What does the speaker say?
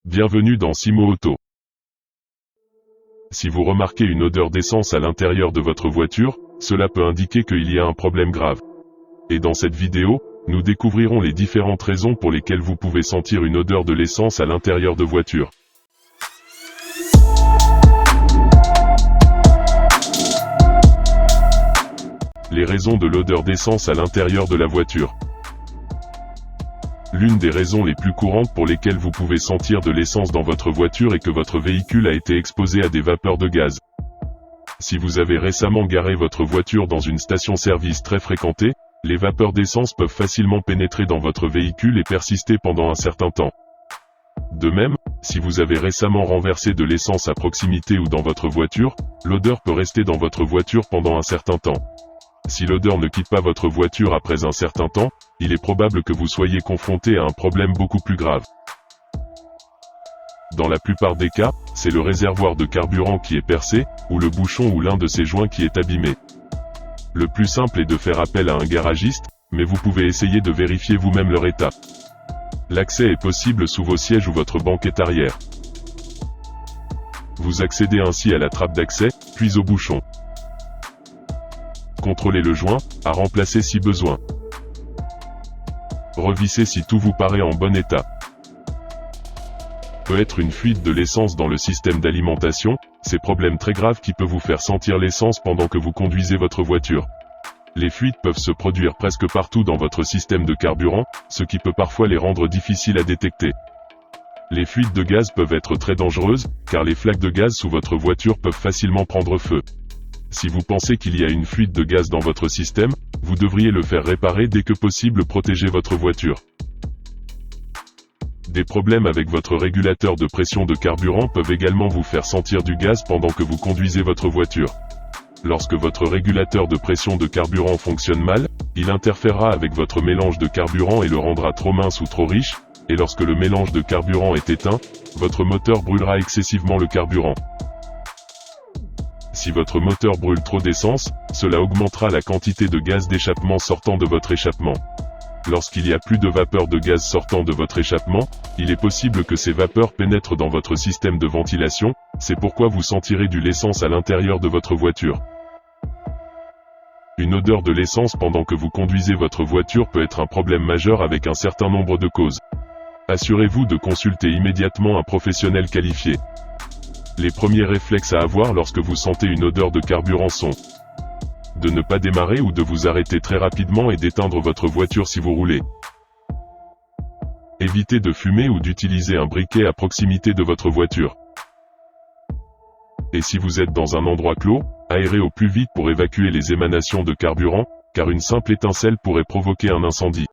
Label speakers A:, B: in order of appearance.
A: Bienvenue dans Simo Auto. Si vous remarquez une odeur d'essence à l'intérieur de votre voiture, cela peut indiquer qu'il y a un problème grave. Et dans cette vidéo, nous découvrirons les différentes raisons pour lesquelles vous pouvez sentir une odeur de l'essence à l'intérieur de voiture. Les raisons de l'odeur d'essence à l'intérieur de la voiture. L'une des raisons les plus courantes pour lesquelles vous pouvez sentir de l'essence dans votre voiture est que votre véhicule a été exposé à des vapeurs de gaz. Si vous avez récemment garé votre voiture dans une station-service très fréquentée, les vapeurs d'essence peuvent facilement pénétrer dans votre véhicule et persister pendant un certain temps. De même, si vous avez récemment renversé de l'essence à proximité ou dans votre voiture, l'odeur peut rester dans votre voiture pendant un certain temps. Si l'odeur ne quitte pas votre voiture après un certain temps, il est probable que vous soyez confronté à un problème beaucoup plus grave. Dans la plupart des cas, c'est le réservoir de carburant qui est percé, ou le bouchon ou l'un de ses joints qui est abîmé. Le plus simple est de faire appel à un garagiste, mais vous pouvez essayer de vérifier vous-même leur état. L'accès est possible sous vos sièges ou votre banquette arrière. Vous accédez ainsi à la trappe d'accès, puis au bouchon. Contrôlez le joint, à remplacer si besoin. Revissez si tout vous paraît en bon état. Peut être une fuite de l'essence dans le système d'alimentation, c'est problème très grave qui peut vous faire sentir l'essence pendant que vous conduisez votre voiture. Les fuites peuvent se produire presque partout dans votre système de carburant, ce qui peut parfois les rendre difficiles à détecter. Les fuites de gaz peuvent être très dangereuses, car les flaques de gaz sous votre voiture peuvent facilement prendre feu. Si vous pensez qu'il y a une fuite de gaz dans votre système, vous devriez le faire réparer dès que possible. Protégez votre voiture. Des problèmes avec votre régulateur de pression de carburant peuvent également vous faire sentir du gaz pendant que vous conduisez votre voiture. Lorsque votre régulateur de pression de carburant fonctionne mal, il interférera avec votre mélange de carburant et le rendra trop mince ou trop riche, et lorsque le mélange de carburant est éteint, votre moteur brûlera excessivement le carburant. Si votre moteur brûle trop d'essence, cela augmentera la quantité de gaz d'échappement sortant de votre échappement. Lorsqu'il y a plus de vapeur de gaz sortant de votre échappement, il est possible que ces vapeurs pénètrent dans votre système de ventilation, c'est pourquoi vous sentirez de l'essence à l'intérieur de votre voiture. Une odeur de l'essence pendant que vous conduisez votre voiture peut être un problème majeur avec un certain nombre de causes. Assurez-vous de consulter immédiatement un professionnel qualifié. Les premiers réflexes à avoir lorsque vous sentez une odeur de carburant sont de ne pas démarrer ou de vous arrêter très rapidement et d'éteindre votre voiture si vous roulez. Évitez de fumer ou d'utiliser un briquet à proximité de votre voiture. Et si vous êtes dans un endroit clos, aérez au plus vite pour évacuer les émanations de carburant, car une simple étincelle pourrait provoquer un incendie.